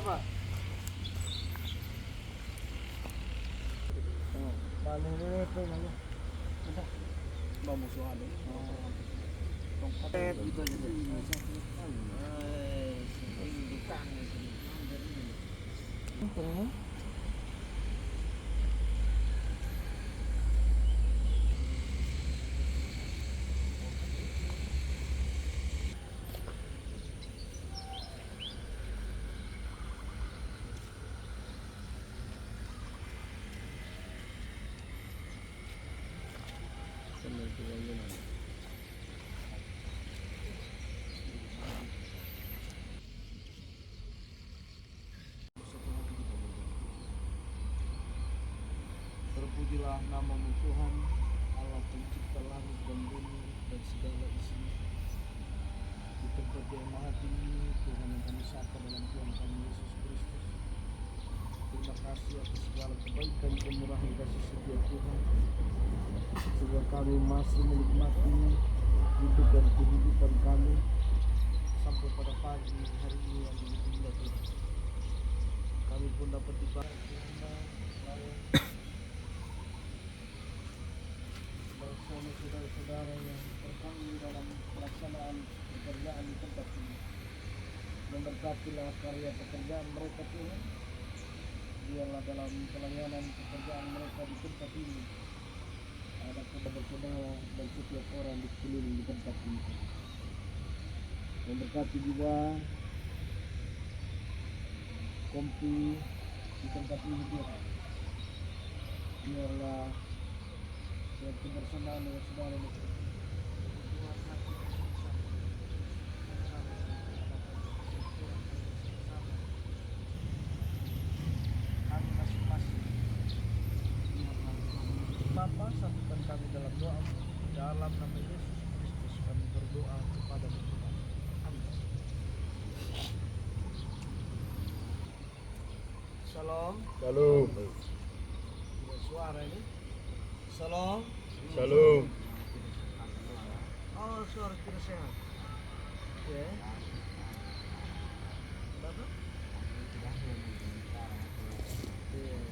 Pak. Paling ini tuh namanya. Bamusuhan ini. Tongkat gitu aja. Terpujilah nama-Mu Tuhan, Allah pencipta langit dan bumi dan segala isinya. Di tempat yang maha tinggi, Tuhan yang kami sapa dalam Tuhan kami Yesus Kristus. Terima kasih atas segala kebaikan, kemurahan, kasih setia Tuhan. Sehingga kami masih menikmati hidup dan kehidupan kami sampai pada pagi hari ini yang indah Tuhan. Kami pun dapat diberkati bersama saudara-saudara yang terpanggil dalam pelaksanaan pekerjaan di tempat ini. Memberkatilah karya pekerjaan mereka Tuhan. Biarlah dalam pelayanan pekerjaan mereka di tempat ini ada saudara-saudara dan setiap orang di sekeliling di tempat ini. Memberkati juga kompi di tempat ini Tuhan. Biarlah dan kebersamaan dengan saudara kami masing-masing. Bapa, satukan kami dalam doa dalam nama Yesus Kristus kami berdoa kepada Tuhan. Amin. Shalom. Shalom. Suara ini. Shalom. Shalom. Oh, suara tidak sehat. Oke. Bapak? Iya.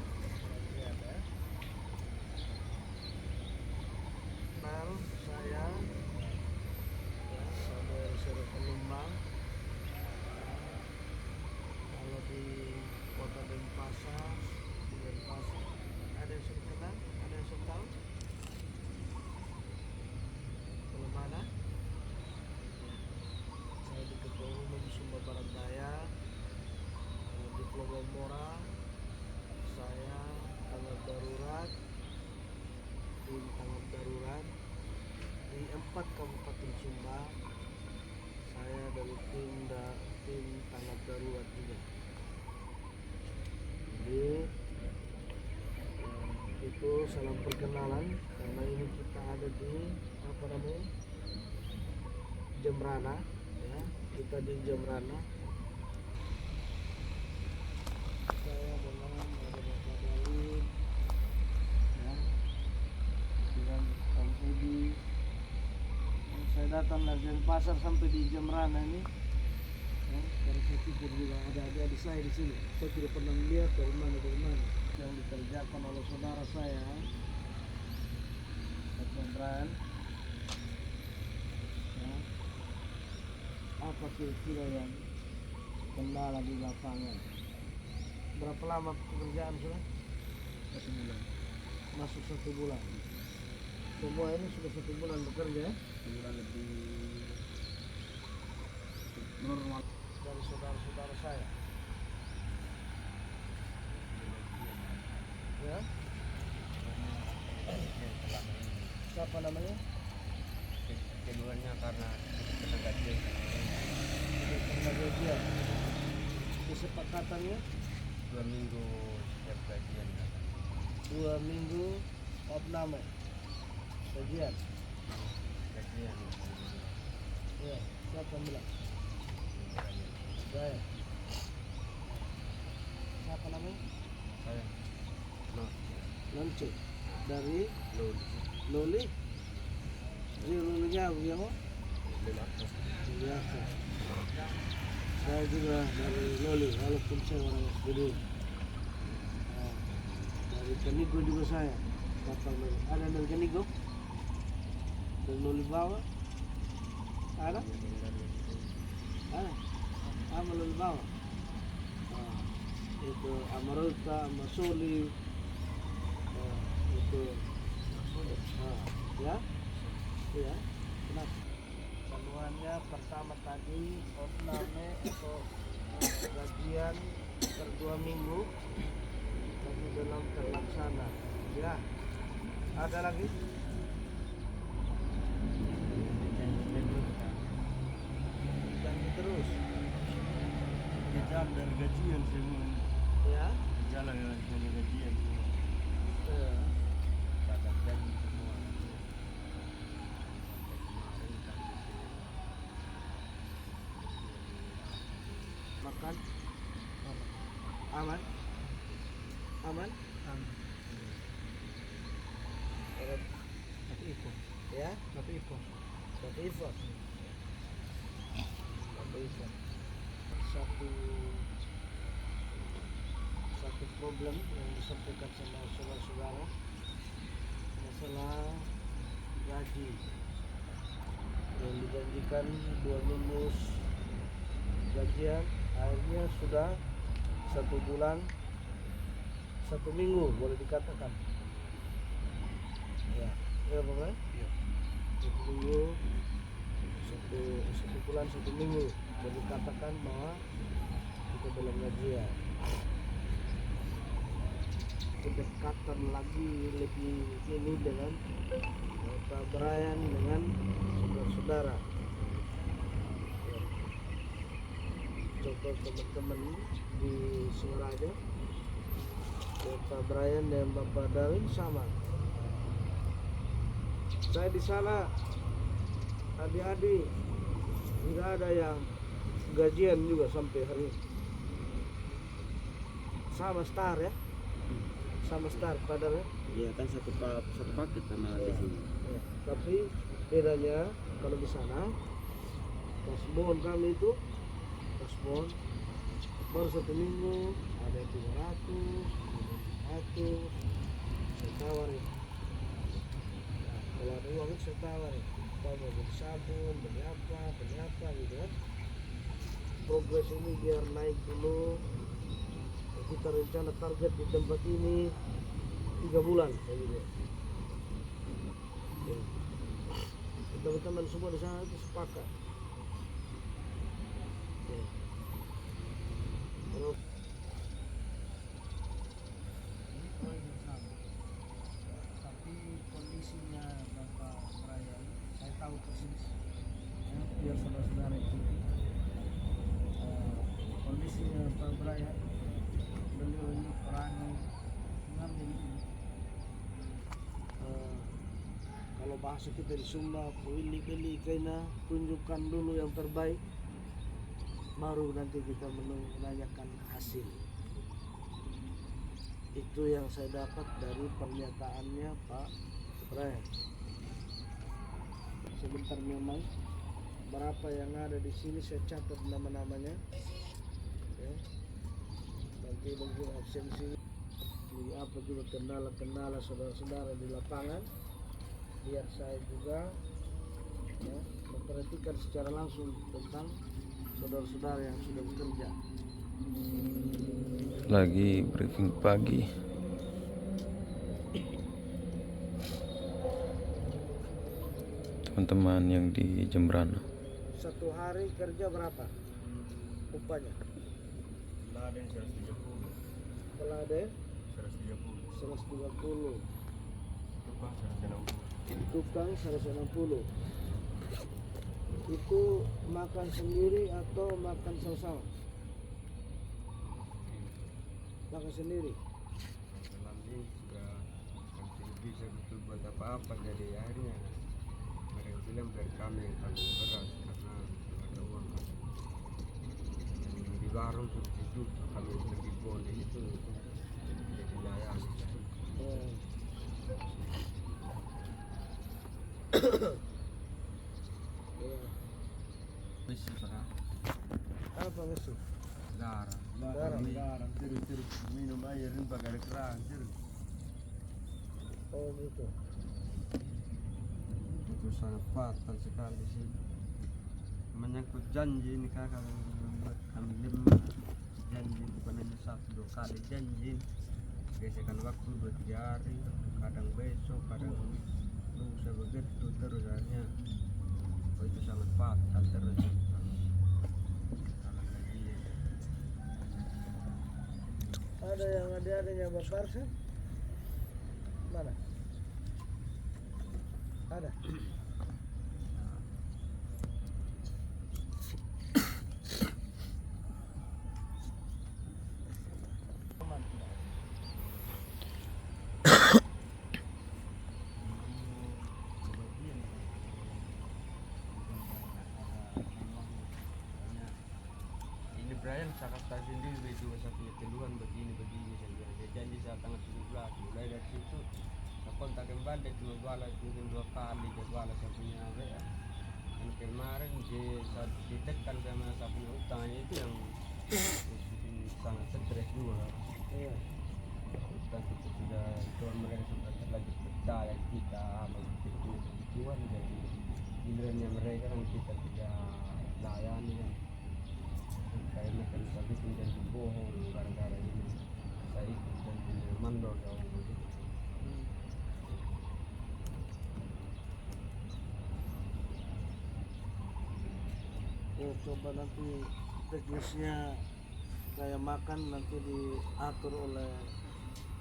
Kenal saya Samuel Sero Pelumbang. Kalau di kota Denpasar, ada yang sudah kenal? Ada yang sudah tahu? Belum ada? Saya di Ketua Umum Sumba Barat Daya, di Pulau Mora. Saya tanggap darurat, tim tanggap darurat di 4 Kabupaten Sumba. Saya dari tim tanggap darurat juga. Jadi itu salam perkenalan karena ini kita ada di apa namanya Jembrana ya, kita di Jembrana. Saya dengan ada Bapak Daud ya, dengan Kang Udi. Saya datang dari Denpasar sampai di Jembrana ini ya, karena saya pikir juga ada adik-adik saya di sini. Saya tidak pernah melihat dari mana yang dikerjakan oleh saudara saya Brian ya. Apa kira-kira yang kendala di lapangan? Berapa lama pekerjaan sudah? 1 bulan. Masuk 1 bulan. Semua ini sudah 1 bulan bekerja ya? 1 bulan lebih normal dari saudara-saudara saya ya. Siapa namanya? Keduanya karena tenaga gajian. Kesepakatannya 2 minggu setiap gajian. 2 minggu opname gajian. Ya, siapa bilang? Saya. Siapa namanya? Saya. Nonce dari Loli. Loli. Lulunya apa? Lelaku. Biasa. Saya juga dari Loli, walaupun saya orang SPD. Nah, dari Kanigo juga saya. Ada dari Kanigo? Dari Loli bawah? Ada? Ada? Sama Loli bawah? Nah, itu Amaruta, Amasoli, itu ya? Ya? Kenapa? Keluhannya pertama tadi orname atau gajian per 2 minggu tapi belum terlaksana. Ya, ada lagi? Janji terus. Jalan dari gajian semua. Ya? Jalan dari gajian semua. Ya. Kata janji semua. Makan? Aman? Aman? Tapi ikut. Ya? Tapi ikut. Satu effort. Satu problem yang disampaikan sama saudara-saudara masalah gaji yang dijanjikan 2 minggu gajian, akhirnya sudah 1 bulan 1 minggu boleh dikatakan. Ya, ya Bang. Iya. 1 minggu, satu bulan 1 minggu boleh dikatakan bahwa kita belum gajian. Kedekatan lagi lebih ini dengan Pak Brian dengan saudara-saudara. Ya. Contoh teman-teman di Singaraja, Pak Brian dan Bapak Darwin sama. Saya di sana adik-adik tidak ada yang gajian juga sampai hari ini. Sama star ya, sama star padahal ya. Iya kan satu paket sama di sini. Ya, tapi bedanya kalau di sana kasbon kami itu kasbon baru 1 minggu ada 300, 400 saya tawarin. Nah, kalau ada uang itu saya tawarin, kalau mau beli sabun, beli apa gitu kan. Progres ini biar naik dulu. Kita rencana target di tempat ini 3 bulan kayak gitu. Ya. Teman-teman semua di sana itu sepakat. Ya. Terus tapi kondisinya Bapak Brian saya tahu persis ya, biar saudara-saudara ikuti kondisinya Pak Brian. Beliau ini berani mengambil ini. Kalau bahasa kita di Sumba, pilih kena tunjukkan dulu yang terbaik, baru nanti kita menanyakan hasil. Itu yang saya dapat dari pernyataannya Pak Brian. Sebentar memang berapa yang ada di sini saya catat nama-namanya. Ya. Nanti mungkin absensi jadi apa juga kendala-kendala saudara-saudara di lapangan, biar saya juga ya, memperhatikan secara langsung tentang saudara-saudara yang sudah bekerja. Lagi briefing pagi. Teman-teman yang di Jembrana. 1 hari kerja berapa upahnya? Ada yang 130. Kalau ada 130. 130, Tukang 160. tukang 160. Itu makan sendiri atau makan sama-sama? Makan sendiri. Nanti sudah nanti bisa betul buat apa-apa, jadi akhirnya mereka bilang biar kami yang tanggung beras karena ada uang. Dan di warung sudah duduk, kami pergi boleh itu jadi layak. Ya. apa masuk? Darah. Darah. Terus minum air ini pakai keran terus. Oh gitu. Itu sangat fatal sekali sih. Menyangkut janji ini kakak membuat kami lemah. Janji bukan hanya 1-2 kali janji. Gesekan waktu 2-3 hari, kadang besok, kadang lusa begitu terus akhirnya. Oh, itu sangat fatal terus. Ada yang adik-adiknya Bapak Arsen? Mana? Ada? Ini Brian saya kata sendiri itu saya punya keluhan begini saja. Dia janji saya tanggal 17. Mulai dari situ saya kontak kembali cuma balas mungkin 2 kali dia balas saya punya WA. Dan kemarin saya ditekan sama saya punya utangnya itu yang bikin sangat stres juga. Iya. Utang kita sudah tuan mereka sudah terlanjur percaya kita begitu punya kebutuhan jadi gilirannya mereka kan kita tidak layani kan. Karena kan saya bikin janji bohong gara-gara ini saya ikut janji mandor jauh begitu. Ya coba nanti teknisnya kayak makan nanti diatur oleh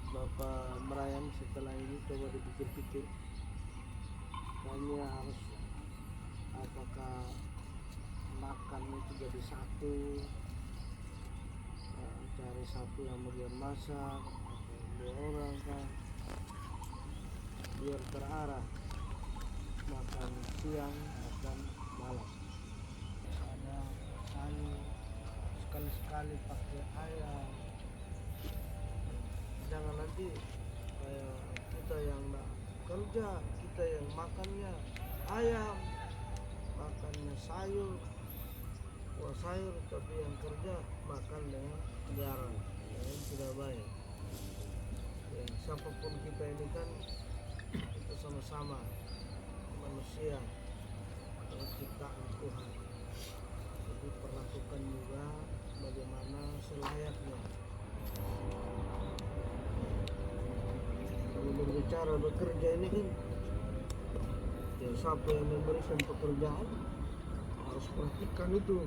Bapak Merayan setelah ini coba dipikir-pikir. Kayaknya harus apakah makan itu jadi satu, cari satu yang bagian masak atau 2 orang kan biar terarah makan siang makan malam. Ada sayur sekali-sekali pakai ayam, jangan nanti kayak kita yang nggak kerja kita yang makannya ayam makannya sayur. Wah sayur tapi yang kerja makan dengan garam yang tidak baik. Ya, siapapun kita ini kan kita sama-sama manusia yang ciptaan Tuhan. Jadi perlakukan juga bagaimana selayaknya. Kalau berbicara bekerja ini kan ya siapa yang memberikan pekerjaan harus perhatikan itu.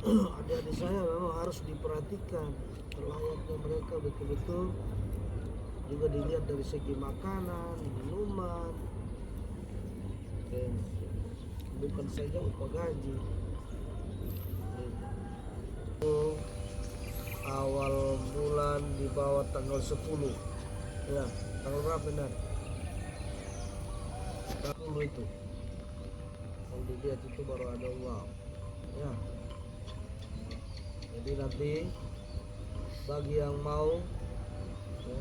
Adik-adik saya memang harus diperhatikan layaknya mereka betul-betul juga dilihat dari segi makanan, minuman, bukan saja upah gaji. Awal bulan di bawah tanggal 10 ya, tanggal berapa benar? 10 itu kalau dilihat itu baru ada uang ya. Jadi nanti bagi yang mau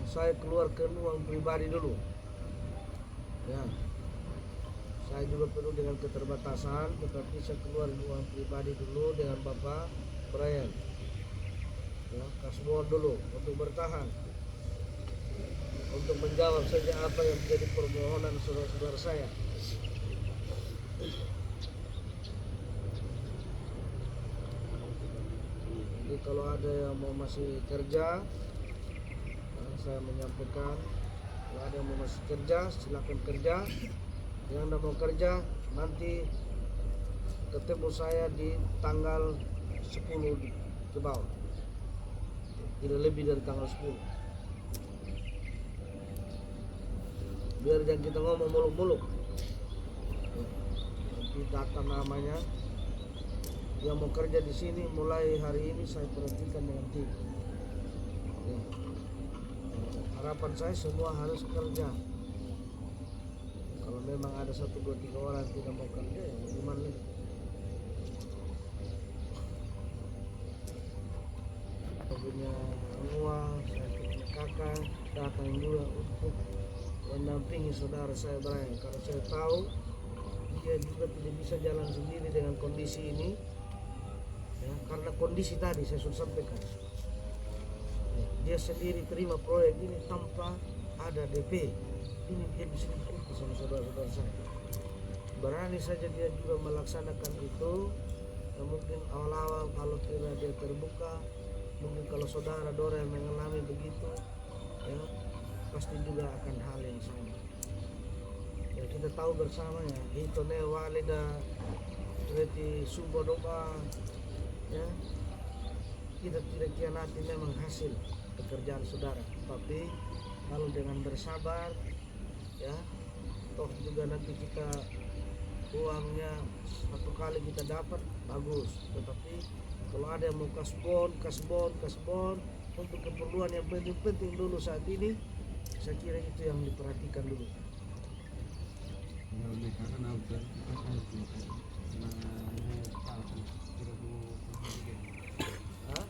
saya keluarkan uang pribadi dulu ya. Saya juga perlu dengan keterbatasan, tetapi saya keluar uang pribadi dulu dengan Bapak Brian ya, kasbon dulu untuk bertahan, untuk menjawab saja apa yang menjadi permohonan saudara-saudara saya. Jadi kalau ada yang mau masih kerja, saya menyampaikan kalau ada yang mau masih kerja silakan kerja. Yang tidak mau kerja nanti ketemu saya di tanggal 10 ke bawah, tidak lebih dari tanggal 10. Biar jangan kita ngomong muluk-muluk. Nanti data namanya yang mau kerja di sini mulai hari ini saya perhatikan dengan tim. Ya. Harapan saya semua harus kerja. Kalau memang ada 1, 2, 3 orang tidak mau kerja ya gimana lagi? Saya punya uang, saya punya kakak datang juga untuk mendampingi saudara saya Brian karena saya tahu dia juga tidak bisa jalan sendiri dengan kondisi ini. Ya, karena kondisi tadi saya sudah sampaikan. Ya, dia sendiri terima proyek ini tanpa ada DP. Ini dia bisa diikuti sama saudara-saudara saya. Berani saja dia juga melaksanakan itu. Ya, mungkin awal-awal kalau kira dia terbuka, mungkin kalau saudara Dora yang mengalami begitu, ya pasti juga akan hal yang sama. Ya, kita tahu bersama ya, itu ne walida seperti sumber doa, ya kita tidak kianati memang hasil pekerjaan saudara, tapi kalau dengan bersabar, ya toh juga nanti kita uangnya satu kali kita dapat bagus, tetapi kalau ada yang mau kasbon untuk keperluan yang penting dulu saat ini, saya kira itu yang diperhatikan dulu. Hah?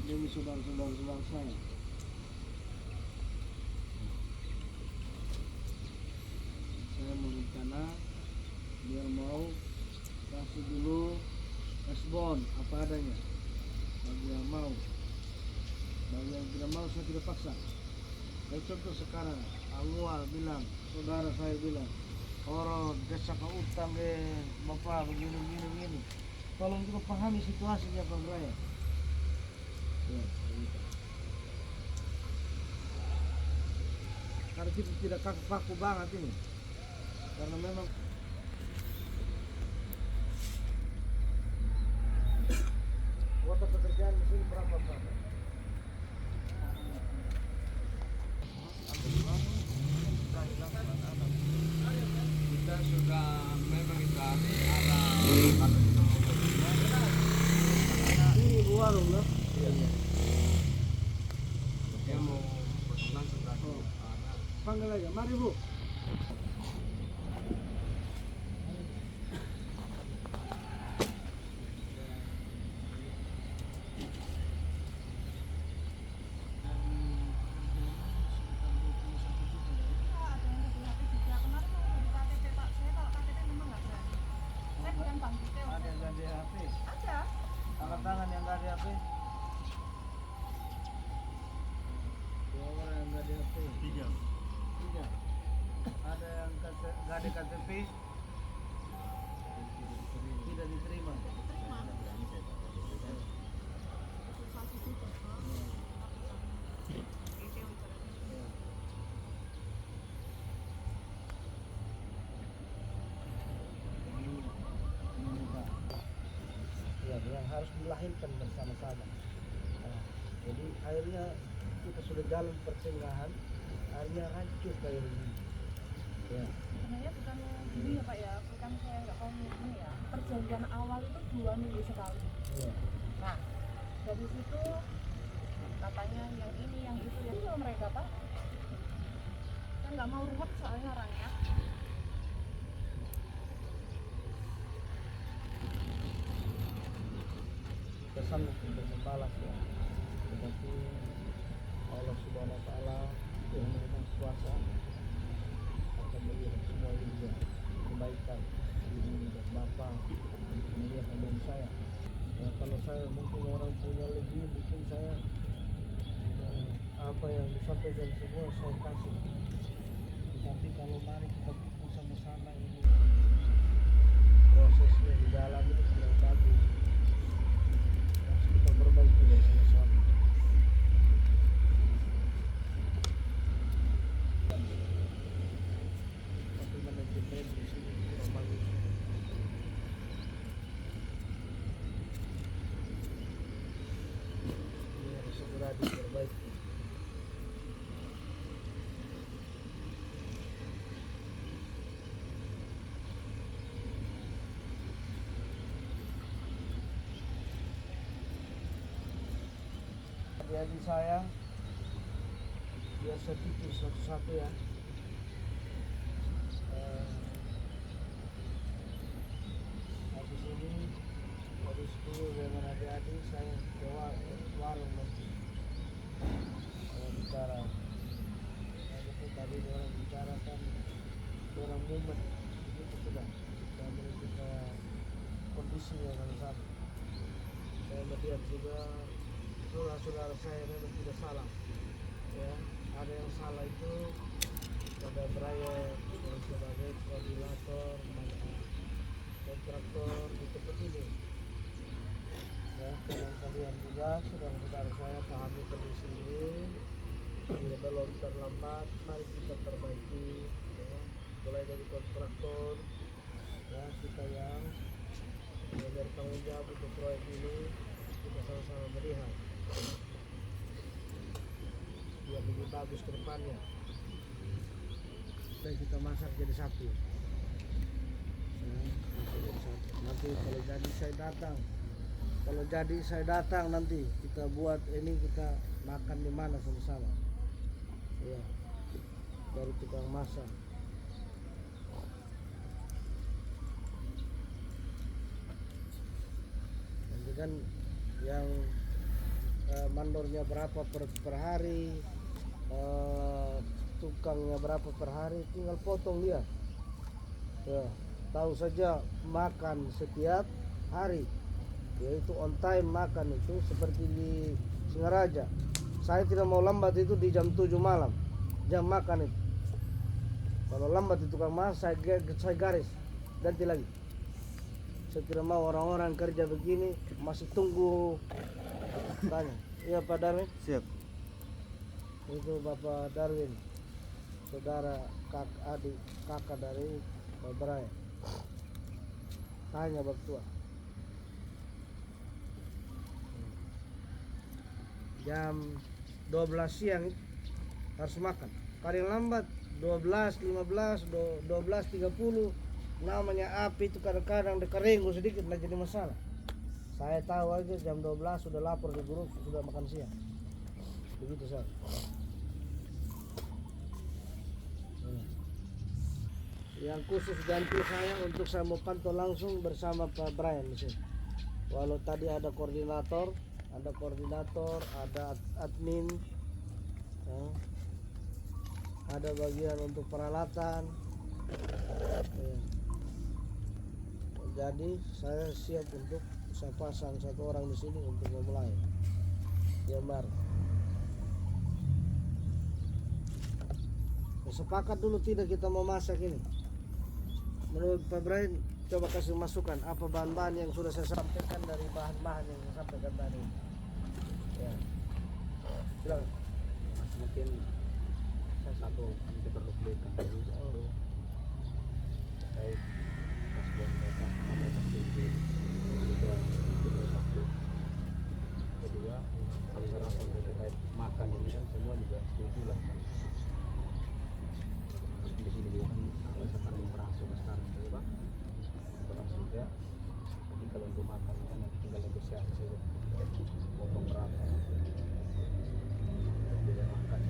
Demi saudara-saudara saya, saya berencana dia mau kasih dulu kasbon apa adanya bagi yang mau, bagi yang tidak mau saya tidak paksa. Kayak contoh sekarang Anwar bilang, saudara saya bilang, orang desa ke utang bapak begini. Tolong juga pahami situasinya Pak Raya. Ya, gitu. Karena kita tidak kaku banget ini, karena memang kuota pekerjaan di sini berapa Pak? Kita sudah memang kita ada Ini warung lah. dia mau berkenan sudah Panggil aja, mari Bu. Ada yang gak ada HP? Ada. Angkat tangan yang gak ada HP. Dua orang yang gak ada HP. Tiga. Ada yang gak ada KTP. Tidak diterima. Ya, yang harus dilahirkan bersama-sama. Nah, jadi akhirnya kita sudah jalan pertengahan, akhirnya hancur kayak ini. Ya. Sebenarnya bukan gini ya Pak ya, bukan saya nggak mau ini ya. Perjanjian awal itu 2 minggu sekali. Ya. Nah, dari situ katanya yang ini, yang itu, ya itu mereka Pak. Saya nggak mau ruwet soalnya orangnya. Kesan untuk membalas ya, tetapi Allah Subhanahu Wa Taala yang memang kuasa akan melihat semua ini juga kebaikan ini dan Bapak melihat dengan saya. Ya, kalau saya mungkin orang punya lebih, mungkin saya apa yang disampaikan semua saya kasih. Tapi kalau mari kita pikir sama-sama ini prosesnya di dalam itu kurang bagus. Harus kita perbaiki bersama-sama. Tapi manajemen di sini kurang bagus. Ini harus segera diperbaiki. Adik-adik saya biar saya pikir satu-satu ya. Habis ini habis dulu dengan adik-adik saya ke warung nanti bicara. Itu tadi orang bicarakan orang mumet itu sudah kita kondisi yang sama. Saya melihat juga saudara saya memang tidak salah ya, ada yang salah itu pada Brian yang sebagai koordinator kontraktor di tempat ini ya. Kalian juga saudara saya pahami kondisi ini, bila belum terlambat mari kita perbaiki ya. Mulai dari kontraktor ya, kita yang bertanggung jawab untuk proyek ini, kita sama-sama melihat biar lebih bagus ke depannya. Dan kita masak jadi satu. Nanti kalau jadi saya datang nanti kita buat ini, kita makan di mana sama-sama. Ya, dari tukang masak. Nanti kan yang mandornya berapa per hari, tukangnya berapa per hari, tinggal potong dia ya. Tahu saja makan setiap hari, yaitu on time makan itu seperti di Singaraja. Saya tidak mau lambat itu di jam 7 malam jam makan itu. Kalau lambat itu tukang masak saya garis ganti lagi. Saya tidak mau orang-orang kerja begini masih tunggu. Tanya, iya Pak Darwin? Siap. Itu Bapak Darwin, saudara kakak dari Pak Brian. Tanya Bapak Tua. Jam 12 siang harus makan. Paling lambat 12.15, 12.30. Namanya api itu kadang-kadang dekarenggu sedikit nggak jadi masalah. Saya tahu aja jam 12 sudah lapor di grup, sudah makan siang. Begitu saya. Yang khusus ganti saya untuk saya mau pantau langsung bersama Pak Brian di sini. Walau tadi ada koordinator, ada admin, ya. Ada bagian untuk peralatan. Ya. Jadi saya siap untuk saya pasang satu orang di sini untuk memulai gambar. Sepakat dulu tidak kita mau masak ini. Menurut Pak Brian, coba kasih masukan apa bahan-bahan yang sudah saya sampaikan dari bahan-bahan yang saya sampaikan tadi. Ya. Silakan. Mungkin saya satu nanti perlu belikan dulu terkait paspor mereka ada aktivitas kedua kalau terkait makan ini kan semua juga setuju lah kan. Di sini juga kan kalau sekarang merasuk sekarang juga orang juga, jadi kalau untuk makan kan nanti tinggal negosiasi saja potong berapa biaya makan.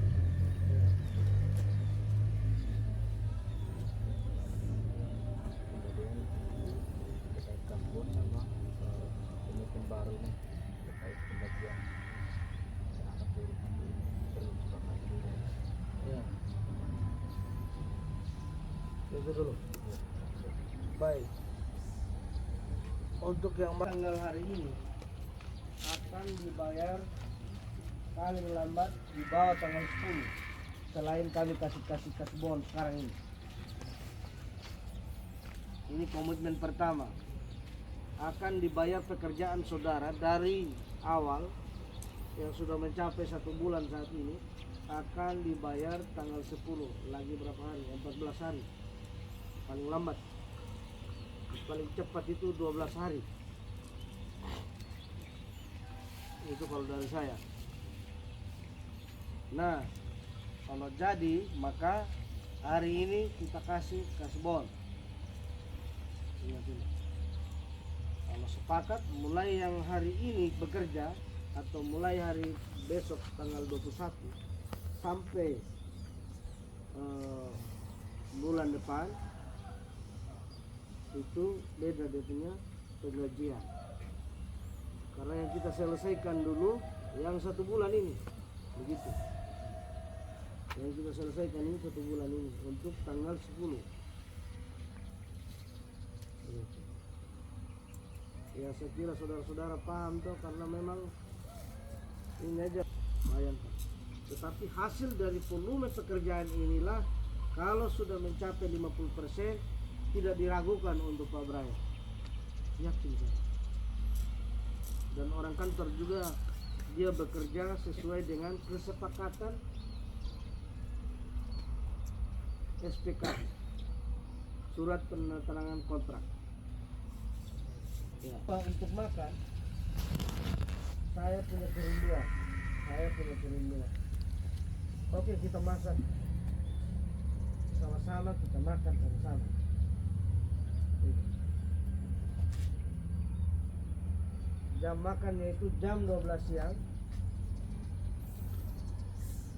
Kemudian terkait kampung sama pemimpin baru nih terkait pembagian anak turun perlu disepakati dulu. Ya. Itu dulu. Baik. Untuk yang tanggal hari ini akan dibayar paling lambat di bawah tanggal 10. Selain kami kasih bon sekarang ini. Ini komitmen pertama. Akan dibayar pekerjaan saudara dari awal yang sudah mencapai 1 bulan saat ini akan dibayar tanggal 10. Lagi berapa hari? 14 hari. Paling lambat. Paling cepat itu 12 hari. Itu kalau dari saya. Nah, kalau jadi maka hari ini kita kasih bon. Ingat ini. Kalau sepakat mulai yang hari ini bekerja atau mulai hari besok tanggal 21 sampai bulan depan itu beda dia punya penggajian. Karena yang kita selesaikan dulu yang 1 bulan ini, begitu. Yang kita selesaikan ini 1 bulan ini untuk tanggal 10. Begitu. Ya saya kira saudara-saudara paham tuh, karena memang ini aja bayangkan. Tetapi hasil dari volume pekerjaan inilah kalau sudah mencapai 50% tidak diragukan untuk Pak Brian. Yakin saya. Dan orang kantor juga dia bekerja sesuai dengan kesepakatan SPK, surat penandatanganan kontrak. Ya. Untuk makan saya punya kerinduan. Oke, kita masak sama-sama, kita makan sama-sama. Jam makannya itu jam 12 siang.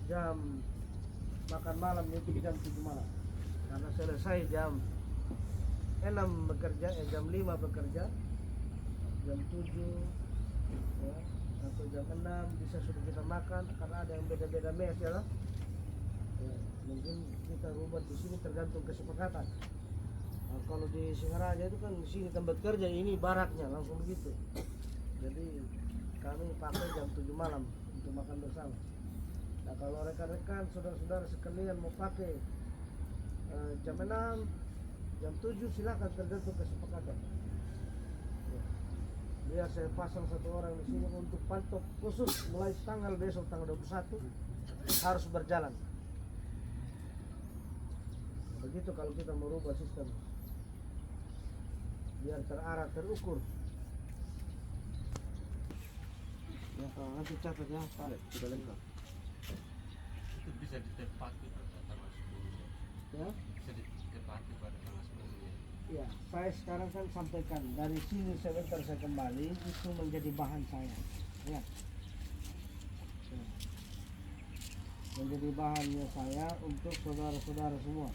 Jam makan malamnya itu jam 7 malam. Karena selesai jam 6 bekerja, jam 5 bekerja, jam 7 ya, atau jam 6 bisa sudah kita makan, karena ada yang beda-beda mes ya lah. Ya, mungkin kita rubah di sini tergantung kesepakatan. Nah, kalau di Singaraja itu kan di sini tempat kerja, ini baraknya langsung begitu. Jadi kami pakai jam 7 malam untuk makan bersama. Nah, kalau rekan-rekan, saudara-saudara sekalian mau pakai jam 6, jam 7 silakan, tergantung kesepakatan. Ya. Biar saya pasang 1 orang di sini untuk pantau khusus mulai tanggal besok tanggal 21 harus berjalan. Begitu kalau kita merubah sistem, biar terarah, terukur. Ya, nanti catat ya Pak, sudah lengkap. Itu bisa ditepati pada tanggal 10 Ya. bisa ditepati pada tanggal 10 Ya, saya sekarang kan sampaikan dari sini sebentar saya kembali itu menjadi bahan saya. Ya. Menjadi bahannya saya untuk saudara-saudara semua.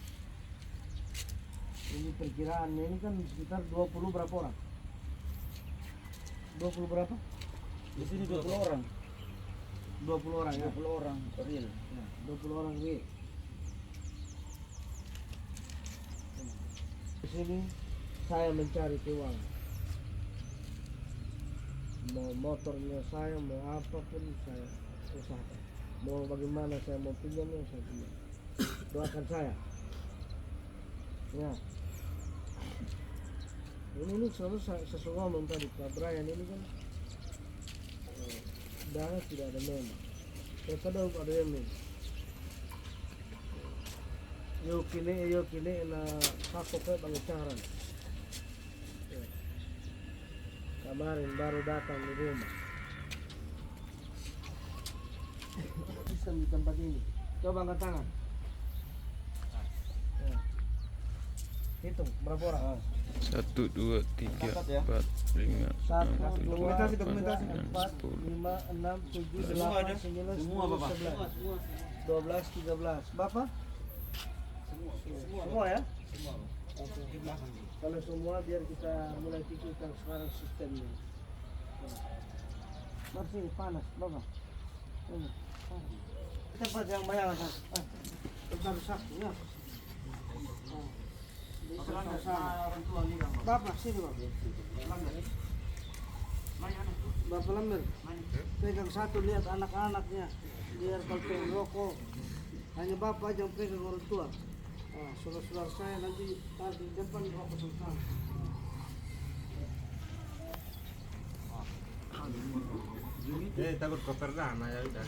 Ini perkiraannya ini kan sekitar 20 berapa orang? 20 berapa? Di sini 20 orang. 20 orang ya. 20 orang real. Ya, 20 orang real. Di sini saya mencari uang. Mau motornya saya, mau apapun saya usahakan. Mau bagaimana saya mau pinjamnya, saya pinjam. Doakan saya. Ya. Ini selalu sesuai ngomong tadi Pak Brian ini kan dana tidak ada memang. Saya kadang ada yang memang. Yo kini na sako kayak pangecaran. Ya. Kemarin baru datang di rumah. Sistem di tempat ini. Coba angkat tangan. Ya. Hitung berapa orang? 1, 2, 3, 4, 5, 6, 7, Dokumentasi, 8, dokumentasi. 9, 4, 10. 5, 6, 7, Semua 8, ada? 9, Semua, 10, Bapak? 11, 12, 13. Bapak? Semua ya? Oke. Kalau semua biar kita mulai pikirkan sekarang sistemnya. Mari sini panas, Bapak. Ini, panas. Cepat yang bayangan kan? Bentar satu ya. Bapak sini Bapak. Bapak Lamber, pegang satu, lihat anak-anaknya, biar kalau pengen rokok hanya Bapak aja yang pegang orang tua. Nah, saudara-saudara saya nanti taruh di depan rokok sama. takut koper dana ya udah.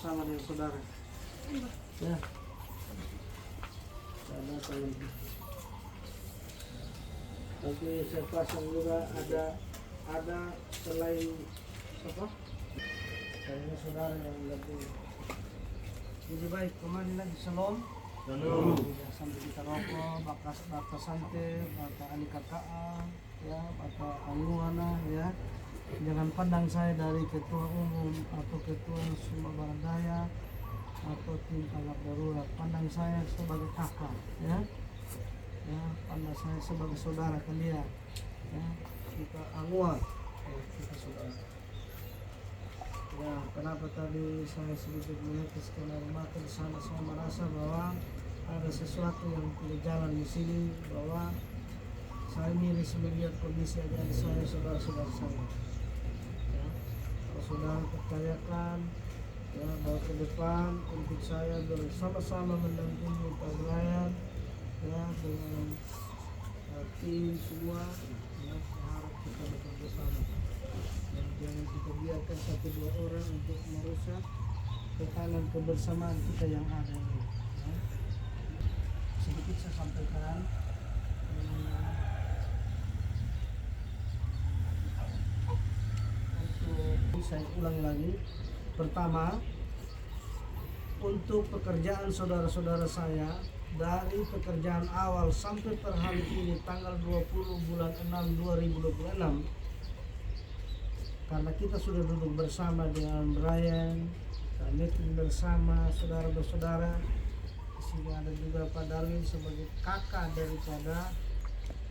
Sama dengan saudara. Ya. Saya datang lagi. Nanti saya pasang juga ada selain apa? Kayaknya saudara yang lebih baik kemana lagi Shalom. Sambil kita rokok, bata sante, bata ani kakak, ya, bata ayuana, ya. Jangan pandang saya dari ketua umum atau ketua Sumba Barat Daya atau tim tanggap darurat. Pandang saya sebagai kakak, ya. Ya, pandang saya sebagai saudara kalian. Ya, kita anggota, ya, kita saudara. Ya, kenapa tadi saya sedikit meneteskan air mata di sana? Saya merasa bahwa ada sesuatu yang tidak jalan di sini, bahwa saya miris melihat kondisi adik-adik saya, saudara-saudara saya. Ya, kalau saudara percayakan, ya, bahwa ke depan untuk saya bersama-sama mendampingi Pak Brian, ya, dengan tim semua, ya, saya harap kita bekerja sama. Dan jangan kita biarkan satu dua orang untuk merusak ketahanan kebersamaan kita yang ada ini. Ya. Sedikit saya sampaikan. Untuk saya ulang lagi. Pertama, untuk pekerjaan saudara-saudara saya dari pekerjaan awal sampai per hari ini tanggal 20 bulan 6 2026, karena kita sudah duduk bersama dengan Brian, meeting bersama saudara-saudara. Di sini ada juga Pak Darwin sebagai kakak daripada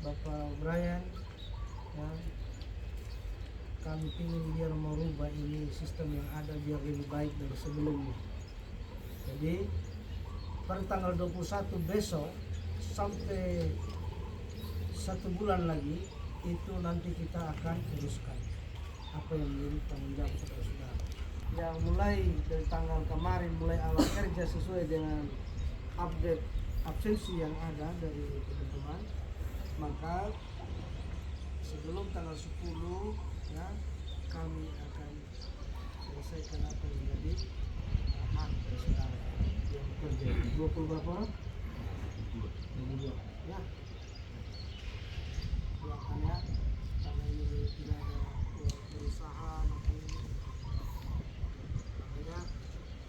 Bapak Brian. Ya, kami ingin biar merubah ini sistem yang ada biar lebih baik dari sebelumnya. Jadi per tanggal 21 besok sampai 1 bulan lagi itu nanti kita akan uruskan apa yang menjadi tanggung jawab saudara-saudara. Yang mulai dari tanggal kemarin mulai awal kerja sesuai dengan update absensi yang ada dari teman-teman, maka sebelum tanggal 10 ya kami akan selesaikan apa yang menjadi hak dari saudara yang bekerja. 20 berapa orang? 22 ya. Doakan ya, karena ini tidak ada perusahaan atau ini. Makanya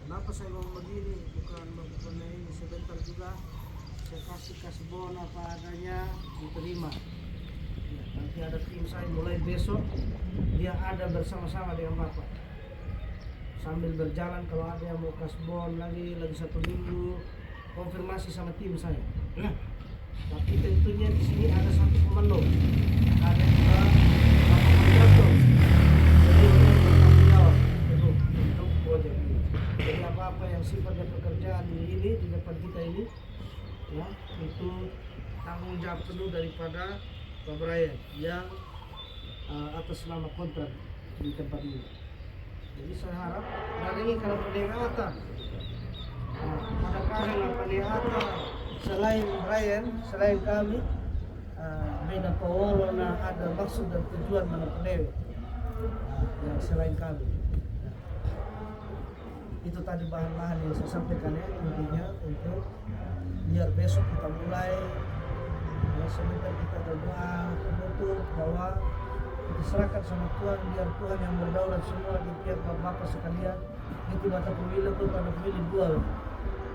kenapa saya mau begini, bukan ini sebentar juga saya kasih bon apa adanya diterima. Ya, nanti ada tim saya mulai besok dia ada bersama-sama dengan Bapak sambil berjalan. Kalau ada yang mau kasbon lagi 1 minggu konfirmasi sama tim saya ya. Tapi tentunya di sini ada satu komando, ada juga Bapak Koordinator, jadi bertanggung jawab untuk proyek ini. Jadi apa-apa yang sifatnya pekerjaan ini di depan kita ini ya, itu tanggung jawab penuh daripada Pak Brian yang atas nama kontrak di tempat ini. Jadi saya harap dan ini kalau peningkatan kadang-kadang peningkatan selain Brian, selain kami beda Paolo ada maksud dan tujuan mana penewe yang selain kami. Itu tadi bahan-bahan yang saya sampaikan ya, intinya untuk biar besok kita mulai ya, sebentar kita berdoa penutup bahwa kita serahkan sama Tuhan, biar Tuhan yang berdaulat semua di pihak bapak-bapak sekalian. Itu bata pemilu itu pada pemilu 2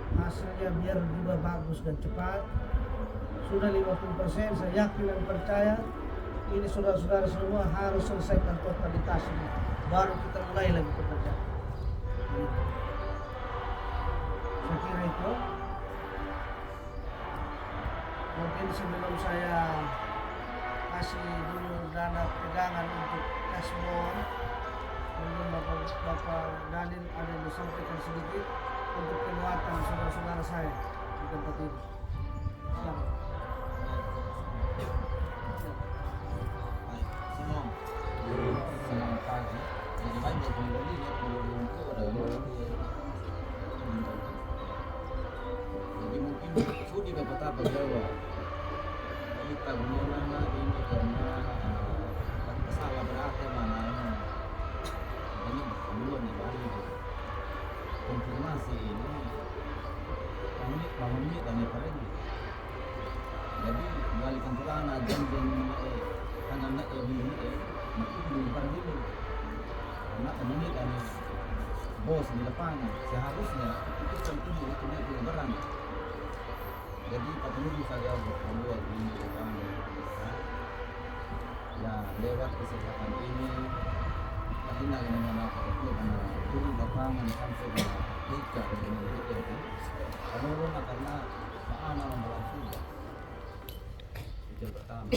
hasilnya biar juga bagus dan cepat. Sudah 50%, saya yakin dan percaya ini saudara-saudara semua harus selesaikan totalitas ini, baru kita mulai lagi pekerjaan. Saya kira itu. Mungkin sebelum saya kasih dulu dana pegangan untuk kasbon, mungkin Bapak Daniel ada yang disampaikan sedikit untuk penguatan saudara-saudara saya di tempat ini. Silakan. Selamat pagi. Jadi banyak pembeli ya, belum itu ada jadi mungkin sudi dapat apa Jawa. Kita guna ini karena kesalahan berarti mana ini belum dibalik konfirmasi ini kami dan yang paling jadi balik balikan tulana jam-jam tangan bini belum pernah dulu karena ini kan bos di lapangan seharusnya itu kan itu naik barang jadi patunggu saja berbuat di lapangan ya lewat kesempatan ini tadi nak mana itu karena turun lapangan sampai ke Ika dengan itu karena mana orang sudah itu pertama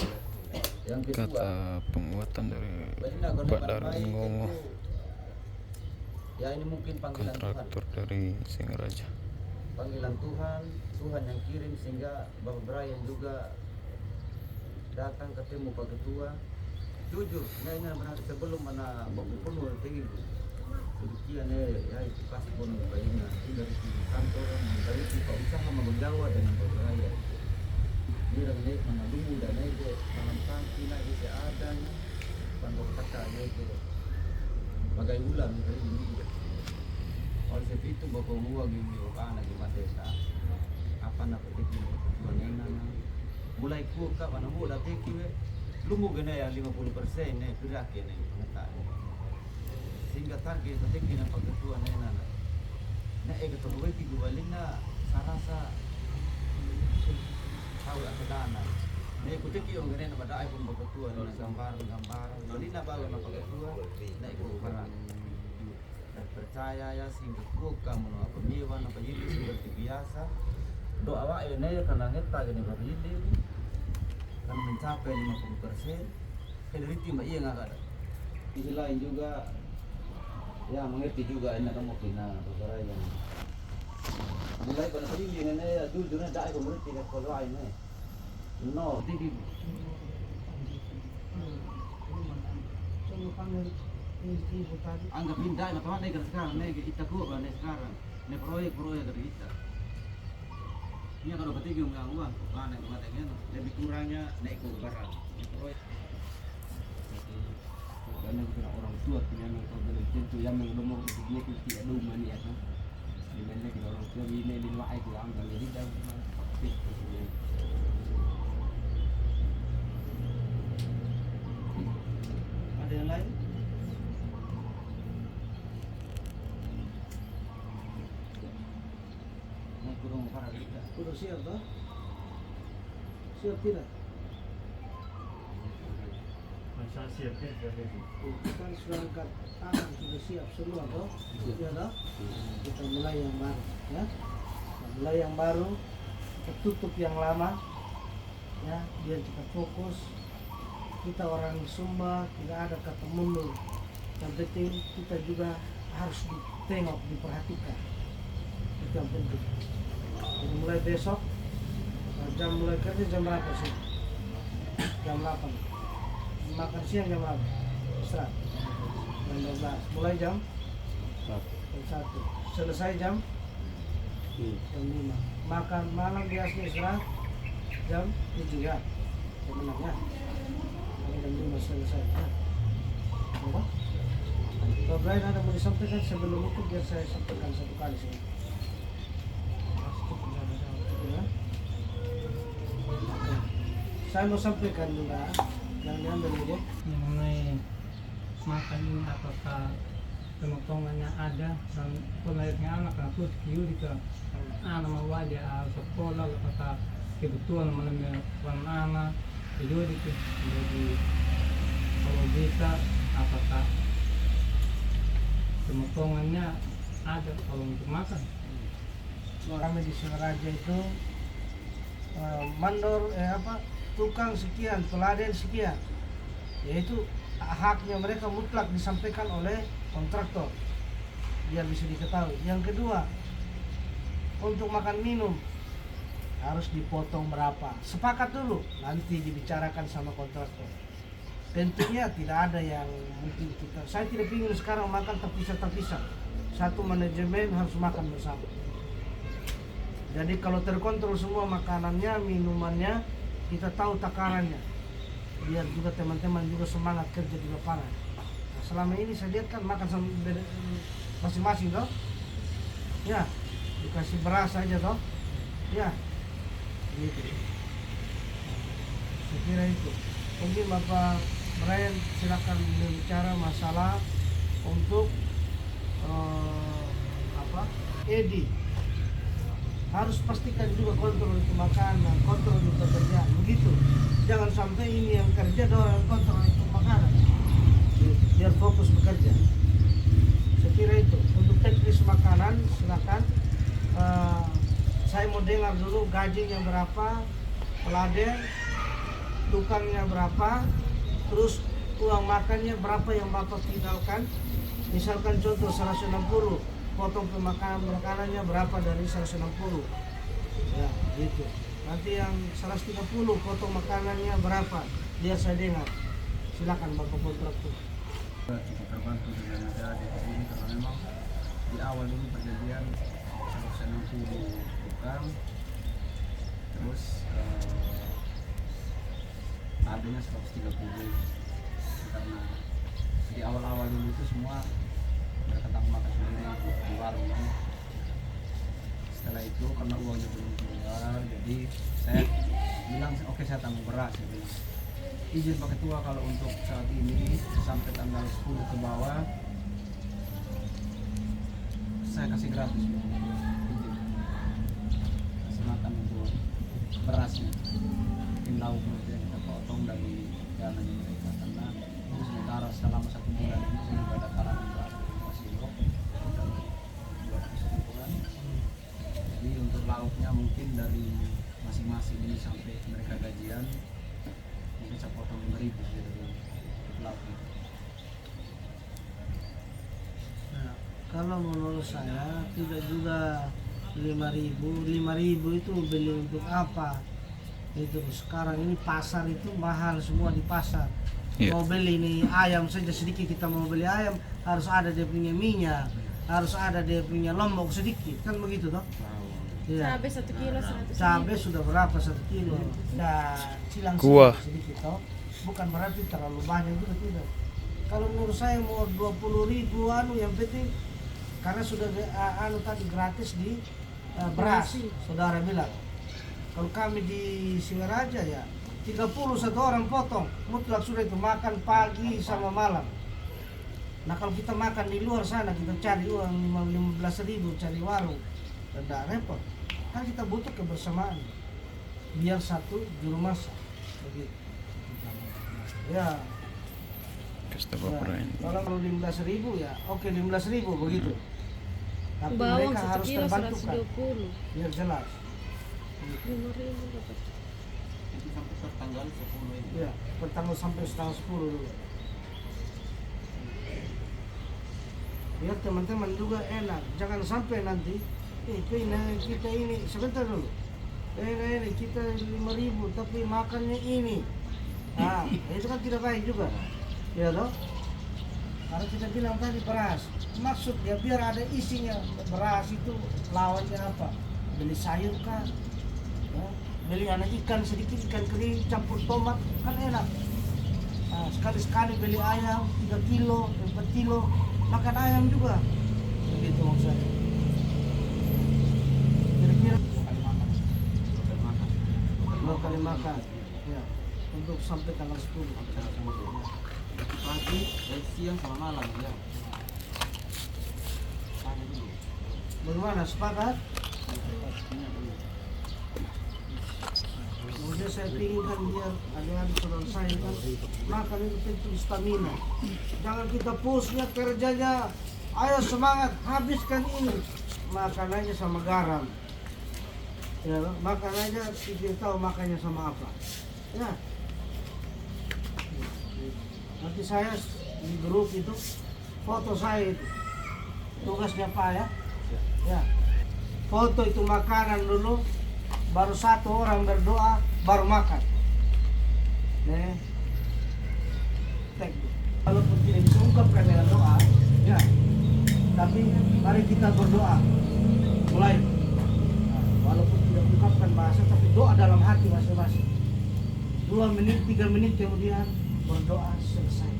yang kedua Kata penguatan dari Pak Darmongo, ya ini mungkin panggilan kontraktor Tuhan. dari Singaraja. Panggilan Tuhan, Tuhan yang kirim sehingga Bapak Brian juga datang ketemu Pak Ketua. Jujur, ini benar sebelum mana Bapak penuh tinggi. Demikian ya itu kasih pun bayinya dari kantor dari Pak usaha menjawa dengan Bapak Brian. Dia naik mana dulu dan naik ke malam pagi naik ke adanya panggung kakaknya itu bagai ulang dari ini. Oleh sebab itu bapak gua gini anak di desa apa nak petik bangunan mulai kuka mana mula teki we lu mau gena ya 50% nih gerak ini pengetahuan sehingga target petik na pagkatuan na nana na ketemu we tiga balina sarasa tahu aku dana nih petik yung gena pada iPhone pagkatuan na gambar jadi na bawa na pagkatuan na ikut barang percaya ya sehingga kuka menolak pemiwan apa jadi seperti biasa doa awak ini karena kita gini berapa jadi kan mencapai 50% dari tim iya nggak ada sisi lain juga ya mengerti juga ini kamu kena beberapa yang mulai pada tadi ini ya jujurnya dah aku mengerti kalau ini no tinggi anggap pindah na teman nih sekarang nih kita gua nih sekarang nih proyek dari kita ini kalau ketiga nggak uang mana kemarin lebih kurangnya naik ke barang proyek karena kita orang tua punya yang tentu yang nomor ketiganya itu tidak lumah nih ya kan dimana kita orang tua ini di luar itu anggap jadi dah ada yang lain. Sudah siap toh? Siap tidak? Masa siapnya jadi Kan sudah angkat tangan sudah siap semua toh? Ya toh? Kita mulai yang baru ya. Kita mulai yang baru, kita tutup yang lama ya, biar kita fokus. Kita orang Sumba tidak ada kata mundur. Yang penting kita juga harus ditengok, diperhatikan. Itu yang penting. Jadi mulai besok jam mulai kerja jam berapa sih? Jam 8. Makan siang jam berapa? Istirahat. Jam 12. Mulai jam 1. Selesai jam 5. Makan malam biasanya istirahat jam 7 ya. Jam 6 ya. Jam 5 selesai. Apa? Kalau Brian ada mau disampaikan sebelum itu biar saya sampaikan satu kali sih. Saya mau sampaikan juga yang diambil dulu mengenai makan ini apakah pemotongannya ada dan penelitiannya anak aku kiu di ke anak mau wajah sekolah apakah kebetulan menemukan anak itu itu jadi kalau bisa apakah pemotongannya ada kalau untuk makan. kami di Singaraja itu mandor tukang sekian, teladen sekian, yaitu haknya mereka mutlak disampaikan oleh kontraktor biar bisa diketahui. Yang kedua, untuk makan minum harus dipotong berapa, sepakat dulu, nanti dibicarakan sama kontraktor. Tentunya tidak ada yang mungkin saya tidak ingin sekarang makan terpisah-terpisah, satu manajemen harus makan bersama. Jadi kalau terkontrol semua makanannya, minumannya, kita tahu takarannya, biar juga teman-teman juga semangat kerja di lapangan. Nah, selama ini saya lihat kan makan masing-masing toh, ya dikasih beras aja toh, ya gitu. Saya kira itu. Mungkin Bapak Brian silakan berbicara masalah untuk Edi. Harus pastikan juga kontrol itu makanan, kontrol itu pekerjaan, begitu. Jangan sampai ini yang kerja doang kontrol itu makanan. Biar fokus bekerja. Saya kira itu. Untuk teknis makanan silakan. Saya mau dengar dulu gajinya berapa, peladen, tukangnya berapa, terus uang makannya berapa yang Bapak finalkan. Misalkan contoh 160, potong makanannya berapa dari 160. Ya, gitu. Nanti yang 130 potong makanannya berapa, biar saya dengar. Silakan Bapak kontraktor. Cukup terbantu dengan ada di sini karena memang di awal ini perjanjian 160 tukang, terus adanya 130 karena di awal-awal ini itu semua mereka tanggung makan sendiri di warung kan. Setelah itu karena uangnya belum keluar, jadi saya bilang oke, saya tanggung beras. Saya bilang izin Pak Ketua kalau untuk saat ini sampai tanggal 10 ke bawah saya kasih gratis, izin kasih makan untuk berasnya, mungkin lauknya kita potong dari dana mereka karena itu sementara selama 1 bulan ini saya juga ada tarangan baru masih loh 200 kan. Jadi untuk lauknya mungkin dari masing-masing ini sampai mereka gajian mungkin saya potong 5.000 dari lauknya. Nah, kalau menurut saya tidak juga 5.000 itu beli untuk apa? Itu sekarang ini pasar itu mahal semua di pasar. Iya. Mau beli ini ayam saja sedikit, kita mau beli ayam harus ada dia punya minyak, harus ada dia punya lombok sedikit, kan begitu toh? Iya. Cabai 1 kilo 100 Cabai sudah berapa 1 kilo? Dan silang Kuah. sedikit toh. Bukan berarti terlalu banyak juga tidak. Kalau menurut saya mau 20.000 yang penting karena sudah tadi gratis di beras, saudara bilang. Kalau kami di Singaraja ya 31 orang potong, mutlak sudah itu makan pagi sama malam. Nah kalau kita makan di luar sana kita cari uang 15.000 cari warung, tidak repot. Kan kita butuh kebersamaan, biar satu juru masak, begitu. Ya. Kasta Ya, Bapak Brian. kalau 15.000 ya, oke 15.000 begitu. Tapi bawang mereka 1 harus kilo terbantukan, 120. biar jelas. 5.000 dapat. Itu sampai tanggal 10 ini. Ya, pertanggal sampai tanggal 10 dulu. Biar teman-teman juga enak, jangan sampai nanti kita ini sebentar dulu. Ini kita 5.000 tapi makannya ini. Nah, itu kan tidak baik juga. Ya toh? Karena kita bilang tadi beras, maksudnya biar ada isinya. Beras itu lawannya apa? Beli sayur kan? Ya, beli anak ikan sedikit, ikan kering campur tomat kan enak. Nah, sekali-sekali beli ayam 3 kilo, 4 kilo, makan ayam juga. Begitu maksudnya. Kira-kira 2 kali makan. Ya, untuk sampai tanggal 10. Pagi, siang sama malam ya. Pagi dulu. Bagaimana, sepakat? Kemudian saya pinginkan biar adik-adik saudara saya kan makan itu penting stamina. Jangan kita pushnya kerjanya, ayo semangat habiskan ini, makan aja sama garam. Ya, makan aja tidak tahu makannya sama apa. Ya. Nanti saya di grup itu foto saya itu tugasnya Pak ya. Ya. Foto itu makanan dulu, baru 1 orang berdoa, baru makan. Nih, tag. Walaupun tidak bisa ungkapkan dengan doa, ya. Tapi mari kita berdoa. Mulai. Nah, walaupun tidak ungkapkan bahasa, tapi doa dalam hati masing-masing. 2 menit, 3 menit kemudian berdoa selesai.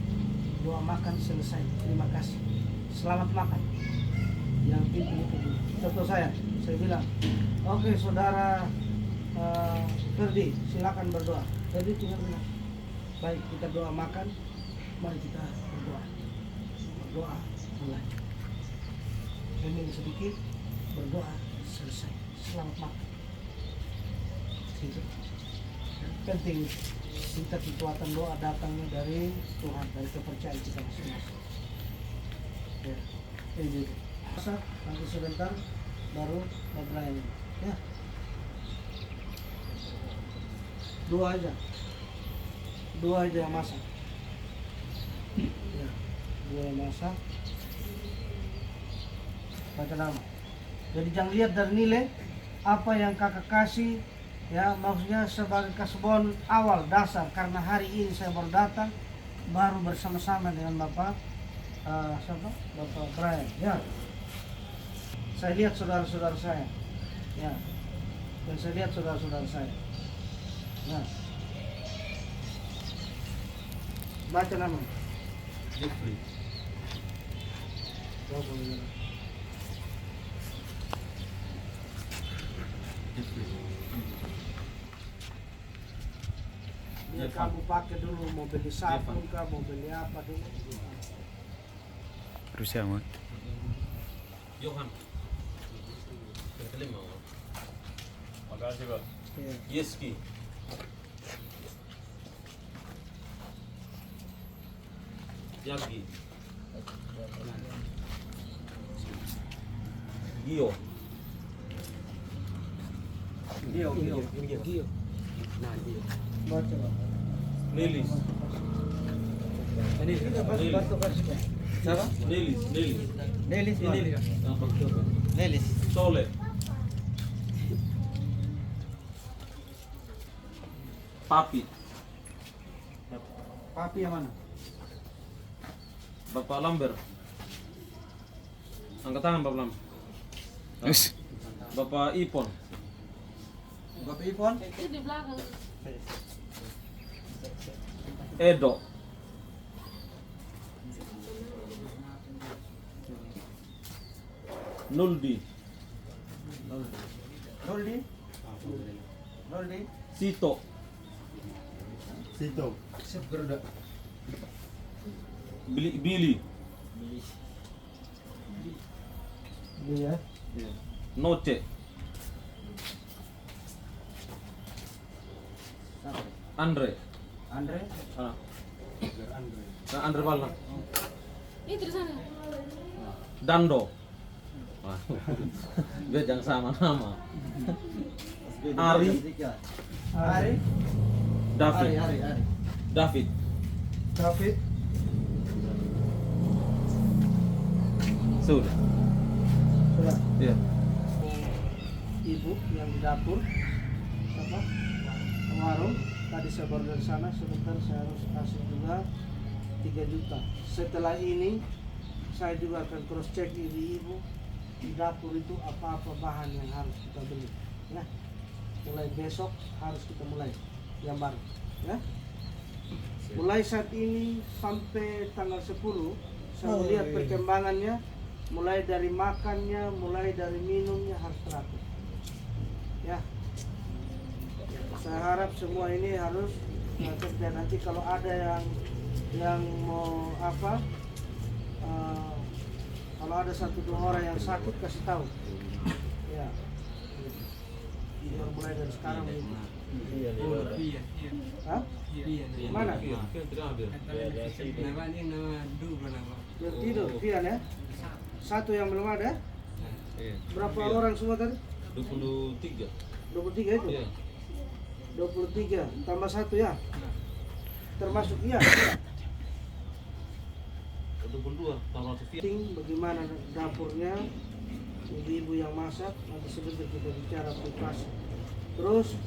Doa makan selesai. Terima kasih. Selamat makan. Yang itu. Contoh saya bilang, oke saudara Ferdi, silakan berdoa. Ferdi tinggal bilang. Baik, kita doa makan. Mari kita berdoa. Berdoa mulai. Hening sedikit, berdoa selesai. Selamat makan. Gitu. Penting kita kekuatan doa datangnya dari Tuhan, dari kepercayaan kita masing-masing. Ya, ini masak nanti sebentar baru Brian. Ya, dua aja yang masak. Ya, dua yang masak. Baca nama. Jadi jangan lihat dari nilai apa yang kakak kasih. Ya, maksudnya sebagai kasbon awal dasar, karena hari ini saya baru datang, baru bersama-sama dengan Bapak Bapak Brian. Ya, saya lihat saudara-saudara saya, ya, dan saya lihat saudara-saudara saya. Nah, baca nama. Jeffrey. Ya, kamu pakai dulu, mau beli sabun kah, mau beli apa dulu. Rusia mah. Johan. Terima. Makasih, Pak. Ya. Yeski. Yagi. Gio. Gio. Nah, Gio. Baca. Nelis. Siapa? Nelis. Nelis. Nelis. Soleh. Papi. Papi yang mana? Bapak Lamber. Angkat tangan Bapak Lamber. Us. Bapak Ipon. Bapak Ipon. Itu di belakang. Edo. Nuldi. Noldi. Sito. Billy. Dia. Noce. Andre. Andre. Ah. Nah, Andre Balna. Itu di sana. Dando. Wah, biar jangan sama nama. Ari. Ari. David. Ari. David. David. Sudah. Sudah. Iya. Ibu yang di dapur. Apa? Warung. Tadi saya baru dari sana, sebentar saya harus kasih juga 3 juta. Setelah ini saya juga akan cross check ibu di dapur itu apa-apa bahan yang harus kita beli. Ya, mulai besok harus kita mulai yang baru. Ya, mulai saat ini sampai tanggal 10 saya melihat perkembangannya. Mulai dari makannya, mulai dari minumnya harus teratur. Ya. Saya harap semua ini harus kerja. Nanti kalau ada yang mau apa, kalau ada 1-2 orang yang sakit kasih tahu. Ya, biar mulai dari sekarang begitu. Hah? Mana? Yang tidur, Pian ya? 1 yang belum ada. Berapa orang semua tadi? 23. 23 itu? Iya. 23 tambah 1 ya? Termasuk iya. 22 tambah Sofia. Bagaimana dapurnya, ibu-ibu yang masak, nanti sebentar kita bicara privasi. Terus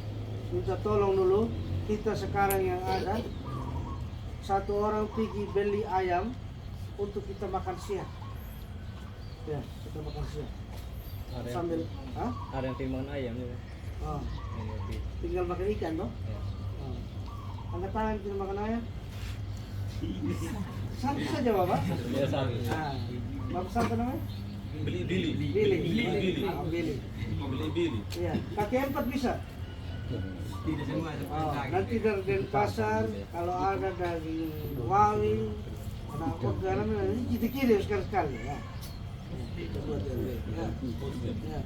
minta tolong dulu, kita sekarang yang ada 1 orang pergi beli ayam untuk kita makan siang. Ya, kita makan siang. Sambil, Ada yang timbangan ayam juga. Oh, tinggal makan ikan toh? Oh. Angkat tangan tinggal makan ayam. Santai saja Bapak. Biasa. Nah, Bapak siapa namanya? Billy. Billy. Billy. Ah, Billy. Billy. Iya, kaki 4 bisa. Tidak semua seperti Nanti dari Denpasar, kalau ada dari Wali, ada apa nanti kita kirim sekali-sekali ya. Kita buat ya. Ya.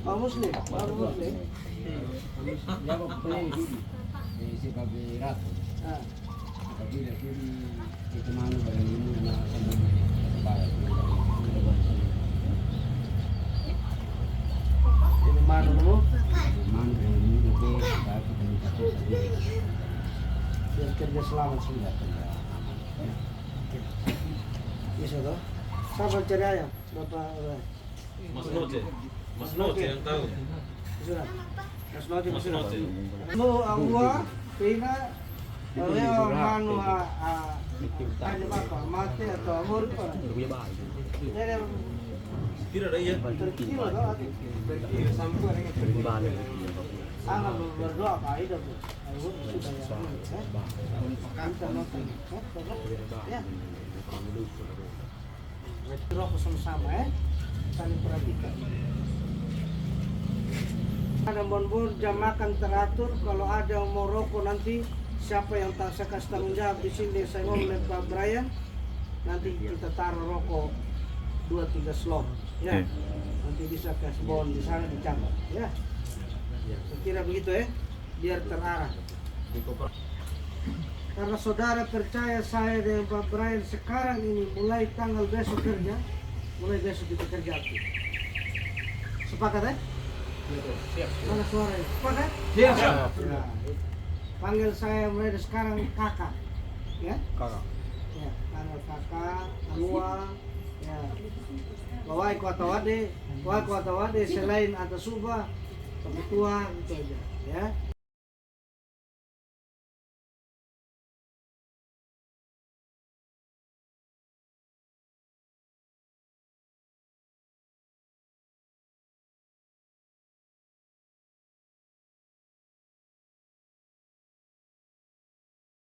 Oh Muslim, baru Muslim. Ah. Ini mana lu? Biar kerja selamat sudah kerja. Bisa toh? Siapa cari ayam? Bapak Mas Noce yang tahu. sudah. Mas Noce sudah. Lu awal pina leo manu ada apa? Mati atau amur apa? Jadi Tidak ada iya. terkilo toh. Anak berdoa Pak Ida bu. Ayo sudah ya. Kita nonton. Ya. Rokok sama-sama ya. Saling perhatikan. Ada bonbon jam makan teratur. Kalau ada yang mau rokok nanti siapa yang tak saya kasih tanggung jawab di sini saya ngomong dengan Pak Brian. Nanti kita taruh rokok 2-3 slot. Ya. Nanti bisa kasih bon di sana dicampur. Ya. Saya kira begitu ya. Biar terarah. Karena saudara percaya saya dengan Pak Brian sekarang ini mulai tanggal besok kerja, mulai besok kita kerja aktif. Sepakat ya? Siap. Mana suaranya? Sepakat? Siap. Ya. Panggil saya mulai dari sekarang kakak, ya? Kakak. Ya, panggil kakak, Anua, ya. Wahai kuatawade selain atas subah, kebutuhan itu aja, ya.